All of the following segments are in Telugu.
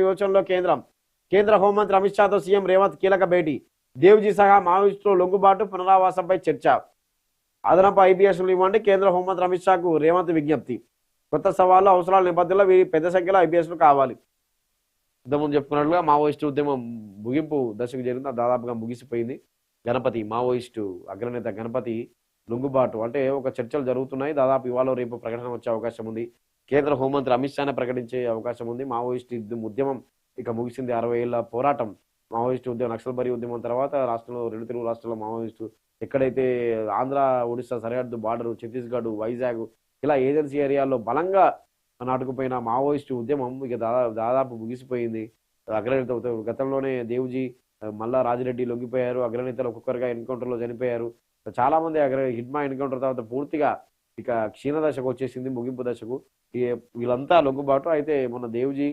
యోచనలో కేంద్ర హోంమంత్రి అమిత్ షాతో సీఎం రేవంత్ కీలక భేటీ. దేవ్జీ సహా మావోయిస్టులు లొంగుబాటు పునరావాసంపై చర్చ. అదనపు ఐపీఎస్లు ఇవ్వండి కేంద్ర హోంమంత్రి అమిత్ షాకు రేవంత్ విజ్ఞప్తి. కొత్త సవాళ్లు అవసరాల నేపథ్యంలో వీరి పెద్ద సంఖ్యలో ఐపీఎస్లు కావాలి. ఇంతకుముందు చెప్పుకున్నట్లుగా మావోయిస్టు ఉద్యమం ముగింపు దశకు జరిగింది, దాదాపుగా ముగిసిపోయింది. గణపతి మావోయిస్టు అగ్రనేత గణపతి లొంగుబాటు అంటే ఒక చర్చలు జరుగుతున్నాయి. దాదాపు ఇవాళ రేపు ప్రకటన వచ్చే అవకాశం ఉంది. కేంద్ర హోంమంత్రి అమిత్ షానే ప్రకటించే అవకాశం ఉంది. మావోయిస్టు ఉద్యమం ఇక ముగిసింది. 60 ఏళ్ల పోరాటం మావోయిస్టు ఉద్యమం, నక్సల్బరీ ఉద్యమం తర్వాత రాష్ట్రంలో 2 తెలుగు రాష్ట్రాల్లో మావోయిస్టు ఎక్కడైతే ఆంధ్ర ఒడిశా సరిహద్దు బార్డర్, ఛత్తీస్గఢ్, వైజాగ్ ఇలా ఏజెన్సీ ఏరియాల్లో బలంగా నాటుకుపోయిన మావోయిస్టు ఉద్యమం ఇక దాదాపు ముగిసిపోయింది. అగ్రనేత గతంలోనే దేవుజీ, మల్లా రాజిరెడ్డి లొంగిపోయారు. అగ్రనేతలు ఒక్కొక్కరుగా ఎన్కౌంటర్లో చనిపోయారు. చాలా మంది హిడ్మా ఎన్కౌంటర్ తర్వాత పూర్తిగా ఇక క్షీణ దశకు వచ్చేసింది, ముగింపు దశకు. వీళ్ళంతా లొంగుబాటు. అయితే మొన్న దేవుజీ,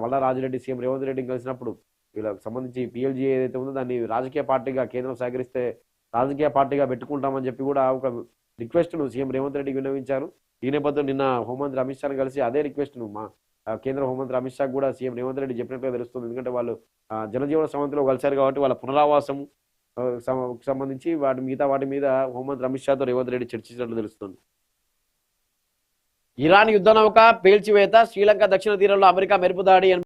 మల్లా రాజిరెడ్డి, సీఎం రేవంత్ రెడ్డిని కలిసినప్పుడు వీళ్ళకి సంబంధించి పిఎల్జీ ఏదైతే ఉందో దాన్ని రాజకీయ పార్టీగా కేంద్రం సహకరిస్తే రాజకీయ పార్టీగా పెట్టుకుంటామని చెప్పి కూడా ఒక రిక్వెస్ట్ను సీఎం రేవంత్ రెడ్డికి విన్నవించారు. ఈ నేపథ్యంలో నిన్న హోంమంత్రి అమిత్ షాను కలిసి అదే రిక్వెస్ట్ను కేంద్ర హోంమంత్రి అమిత్ షా కూడా సీఎం రేవంత్ రెడ్డి చెప్పినట్టుగా తెలుస్తుంది. ఎందుకంటే వాళ్ళు జనజీవన సమితిలో కలిశారు కాబట్టి వాళ్ళ పునరావాసం సంబంధించి వాటి మీద హోంమంత్రి అమిత్ షాతో రేవంత్ రెడ్డి చర్చించినట్లు తెలుస్తుంది. ఇరాన్ యుద్ధ నౌక పేల్చివేత, శ్రీలంక దక్షిణ తీరంలో అమెరికా మెరుపు దాడి.